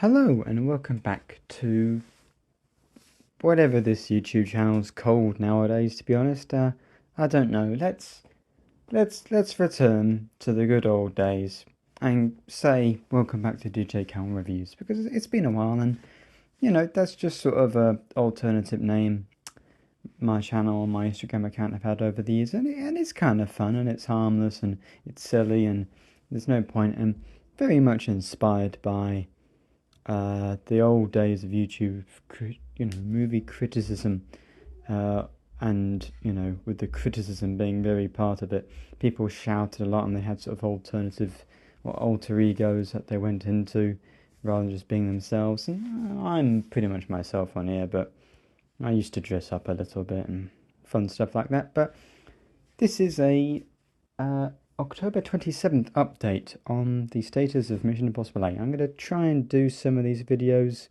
Hello and welcome back to whatever this YouTube channel's called nowadays. To be honest, I don't know. Let's return to the good old days and say welcome back to DJ Cal Reviews because it's been a while, and that's just sort of a alternative name my channel and my Instagram account have had over the years, and it's kind of fun and it's harmless and it's silly and there's no point, and very much inspired by the old days of YouTube, movie criticism, and with the criticism being very part of it, people shouted a lot and they had sort of alternative or alter egos that they went into rather than just being themselves. And I'm pretty much myself on here, but I used to dress up a little bit and fun stuff like that. But this is a October 27th update on the status of Mission Impossible 8. I'm going to try and do some of these videos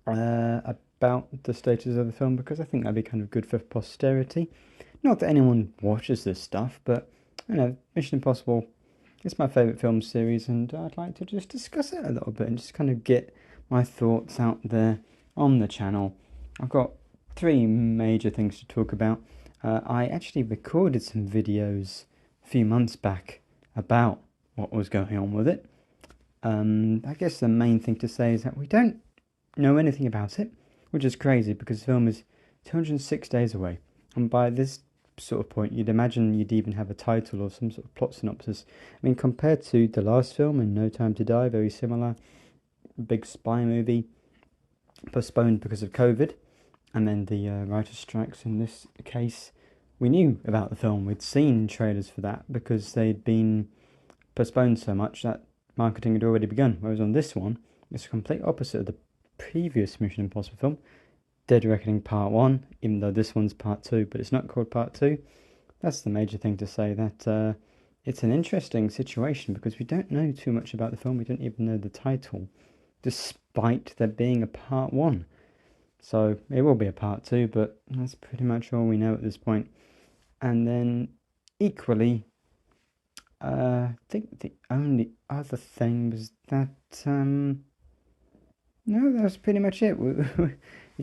about the status of the film because I think that'd be kind of good for posterity. Not that anyone watches this stuff, but Mission Impossible is my favourite film series, and I'd like to just discuss it a little bit and just kind of get my thoughts out there on the channel. I've got three major things to talk about. I actually recorded some videos a few months back about what was going on with it. I guess the main thing to say is that we don't know anything about it, which is crazy because the film is 206 days away. And by this sort of point, you'd imagine you'd even have a title or some sort of plot synopsis. I mean, compared to the last film, in No Time to Die, very similar, big spy movie, postponed because of COVID, and then the writer's strikes in this case. We knew about the film, we'd seen trailers for that because they'd been postponed so much that marketing had already begun. Whereas on this one, it's the complete opposite of the previous Mission Impossible film, Dead Reckoning Part 1, even though this one's Part 2, but it's not called Part 2. That's the major thing to say, that it's an interesting situation because we don't know too much about the film, we don't even know the title, despite there being a Part 1. So it will be a Part 2, but that's pretty much all we know at this point. And then, equally, I think the only other thing was that, no, that was pretty much it. We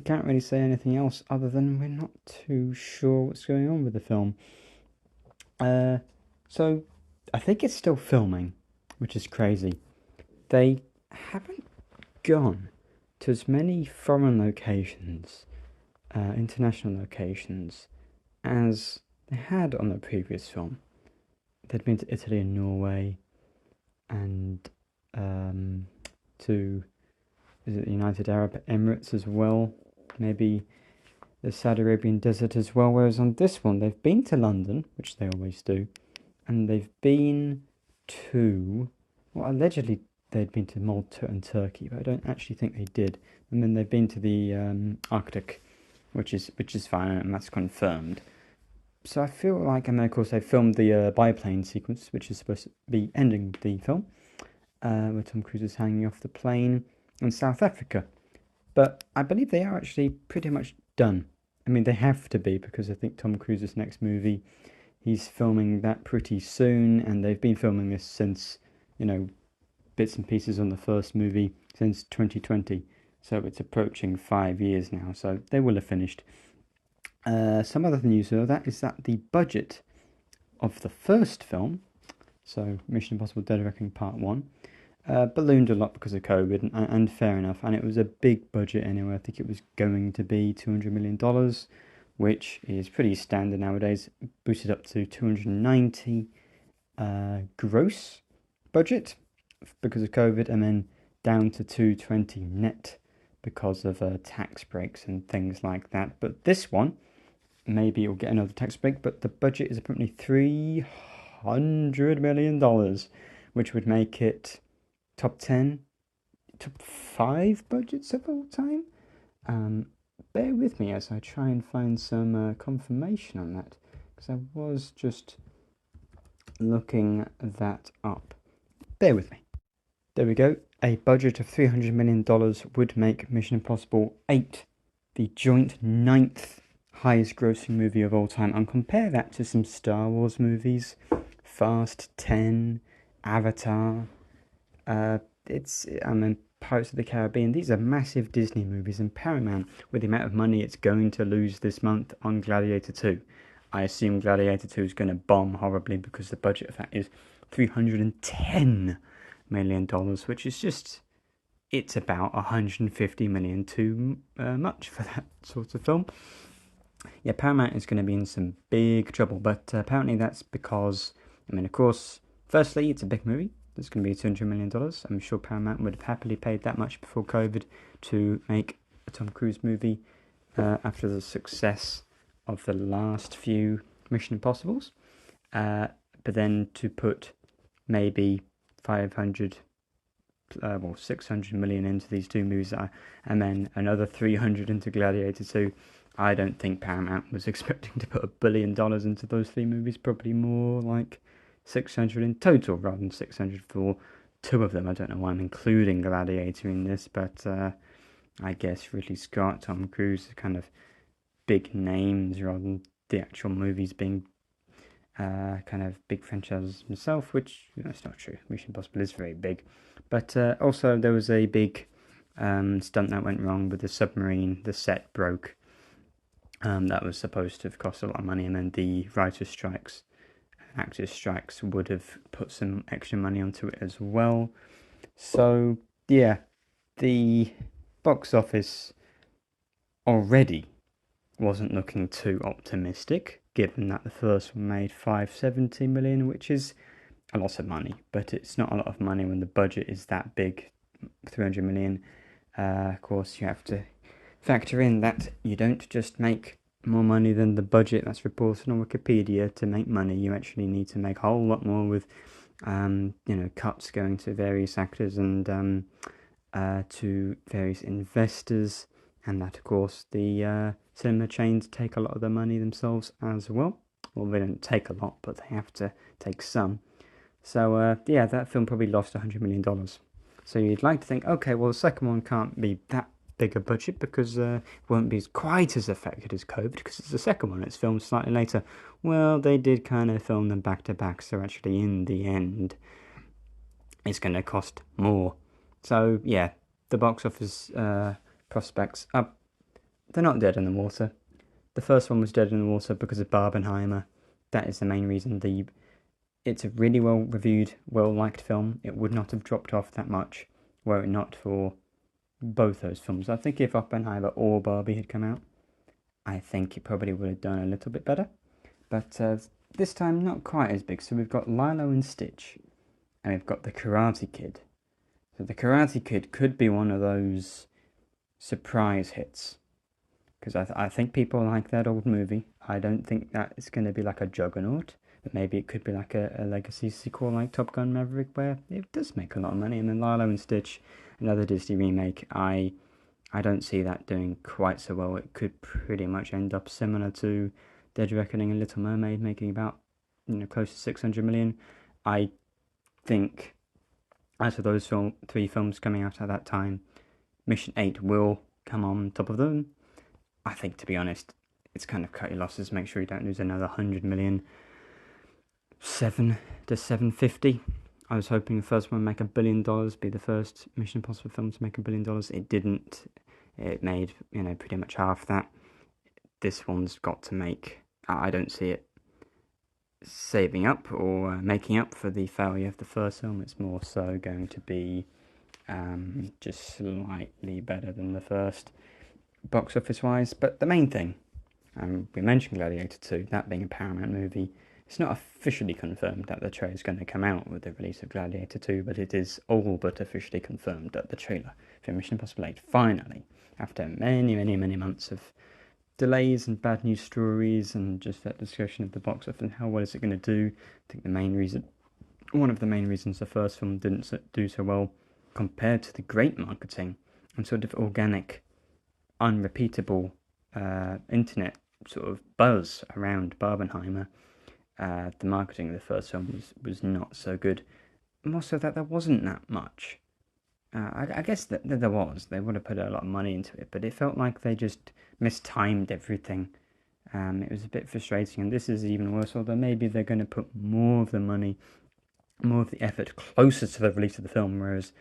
can't really say anything else other than we're not too sure what's going on with the film. So I think it's still filming, which is crazy. They haven't gone to as many foreign locations, international locations, as they had on the previous film. They'd been to Italy and Norway, and to the United Arab Emirates as well, maybe the Saudi Arabian desert as well, whereas on this one they've been to London, which they always do, and they've been to, well, allegedly they'd been to Malta and Turkey, but I don't actually think they did. And then they've been to the Arctic, which is fine, and that's confirmed. So I feel like, and then of course they filmed the biplane sequence, which is supposed to be ending the film, where Tom Cruise is hanging off the plane in South Africa. But I believe they are actually pretty much done. I mean, they have to be because I think Tom Cruise's next movie, he's filming that pretty soon, and they've been filming this since, bits and pieces on the first movie since 2020. So it's approaching 5 years now, so they will have finished. Some other news though, that is that the budget of the first film, so Mission Impossible Dead Reckoning Part 1, ballooned a lot because of COVID, and fair enough, and it was a big budget anyway. I think it was going to be $200 million, which is pretty standard nowadays, boosted up to 290 gross budget because of COVID, and then down to 220 net because of tax breaks and things like that. But this one, maybe it'll get another tax break, but the budget is apparently $300 million, which would make it top 10, top 5 budgets of all time. Bear with me as I try and find some confirmation on that, because I was just looking that up. Bear with me. There we go. A budget of $300 million would make Mission Impossible 8 the joint 9th highest grossing movie of all time. And compare that to some Star Wars movies, Fast 10, Avatar. I mean, Pirates of the Caribbean. These are massive Disney movies, and Paramount, with the amount of money it's going to lose this month on Gladiator 2, I assume Gladiator 2 is going to bomb horribly because the budget of that is $310 million, which is just, it's about 150 million too much for that sort of film. Yeah, Paramount is going to be in some big trouble, but apparently that's because, I mean, of course, firstly, it's a big movie. It's going to be $200 million. I'm sure Paramount would have happily paid that much before COVID to make a Tom Cruise movie after the success of the last few Mission Impossibles. But then to put maybe 600 million into these two movies, and then another 300 into Gladiator 2. I don't think Paramount was expecting to put $1 billion into those three movies. Probably more like 600 in total rather than 600 for two of them. I don't know why I'm including Gladiator in this, but I guess Ridley Scott, Tom Cruise are kind of big names rather than the actual movies being kind of big franchises themselves, which, you know, it's not true. Mission Impossible is very big. But also there was a big stunt that went wrong with the submarine. The set broke. That was supposed to have cost a lot of money, and then the writer's strikes, actors' strikes would have put some extra money onto it as well. So, yeah, the box office already wasn't looking too optimistic, given that the first one made 570 million, which is a lot of money, but it's not a lot of money when the budget is that big, 300 million. Of course, you have to factor in that you don't just make more money than the budget that's reported on Wikipedia to make money. You actually need to make a whole lot more with, cuts going to various actors and to various investors, and that, of course, the cinema chains take a lot of the money themselves as well. Well, they don't take a lot, but they have to take some. So, that film probably lost $100 million. So you'd like to think, okay, well, the second one can't be that big a budget because it won't be quite as affected as COVID because it's the second one. It's filmed slightly later. Well, they did kind of film them back to back, so actually in the end, it's going to cost more. So, yeah, the box office prospects are, they're not dead in the water. The first one was dead in the water because of Barbenheimer. That is the main reason. It's a really well-reviewed, well-liked film. It would not have dropped off that much were it not for both those films. I think if Oppenheimer or Barbie had come out, I think it probably would have done a little bit better. But this time, not quite as big. So we've got Lilo and Stitch, and we've got The Karate Kid. So The Karate Kid could be one of those surprise hits, because I think people like that old movie. I don't think that it's going to be like a juggernaut, but maybe it could be like a legacy sequel like Top Gun Maverick, where it does make a lot of money. And then Lilo and Stitch, another Disney remake, I don't see that doing quite so well. It could pretty much end up similar to Dead Reckoning and Little Mermaid, making about close to 600 million. I think, as for those three films coming out at that time, Mission 8 will come on top of them. I think, to be honest, it's kind of cut your losses. Make sure you don't lose another 100 million. 7 to 750. I was hoping the first one would make $1 billion, be the first Mission Impossible film to make $1 billion. It didn't. It made, pretty much half that. This one's got to make, I don't see it saving up or making up for the failure of the first film. It's more so going to be just slightly better than the first, box office wise. But the main thing, we mentioned Gladiator 2, that being a Paramount movie. It's not officially confirmed that the trailer is going to come out with the release of Gladiator 2, but it is all but officially confirmed that the trailer for Mission Impossible 8, finally, after many, many, many months of delays and bad news stories and just that discussion of the box office and how well is it going to do, I think one of the main reasons the first film didn't do so well compared to the great marketing and sort of organic, unrepeatable internet sort of buzz around Barbenheimer, the marketing of the first film was not so good. More so that there wasn't that much. I guess that there was. They would have put a lot of money into it, but it felt like they just mistimed everything. It was a bit frustrating, and this is even worse, although maybe they're going to put more of the money, more of the effort closer to the release of the film, whereas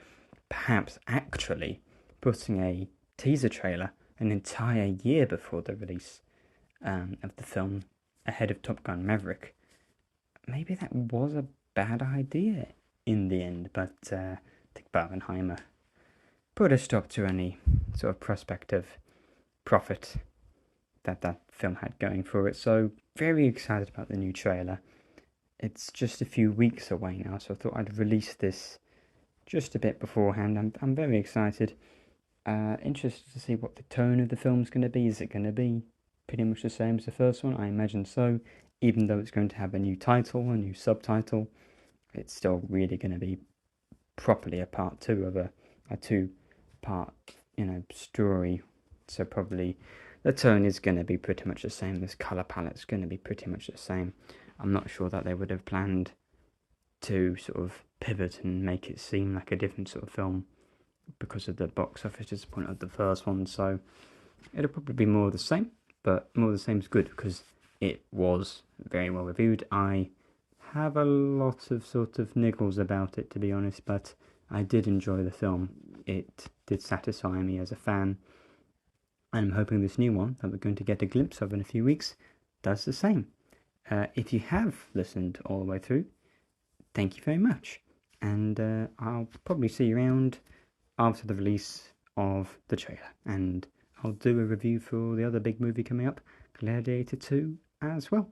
perhaps actually putting a teaser trailer an entire year before the release of the film, ahead of Top Gun Maverick. Maybe that was a bad idea in the end, but I think Barbenheimer put a stop to any sort of prospective profit that film had going for it. So very excited about the new trailer. It's just a few weeks away now, so I thought I'd release this just a bit beforehand. I'm very excited. Interested to see what the tone of the film's going to be. Is it going to be pretty much the same as the first one? I imagine so. Even though it's going to have a new title, a new subtitle, it's still really going to be properly a part two of a two-part, story. So probably the tone is going to be pretty much the same. This color palette's going to be pretty much the same. I'm not sure that they would have planned to sort of pivot and make it seem like a different sort of film because of the box office disappointment of the first one. So it'll probably be more of the same, but more of the same is good because it was very well reviewed. I have a lot of sort of niggles about it, to be honest, but I did enjoy the film. It did satisfy me as a fan, and I'm hoping this new one that we're going to get a glimpse of in a few weeks does the same. If you have listened all the way through, thank you very much, and I'll probably see you around after the release of the trailer, and I'll do a review for the other big movie coming up, Gladiator 2, as well.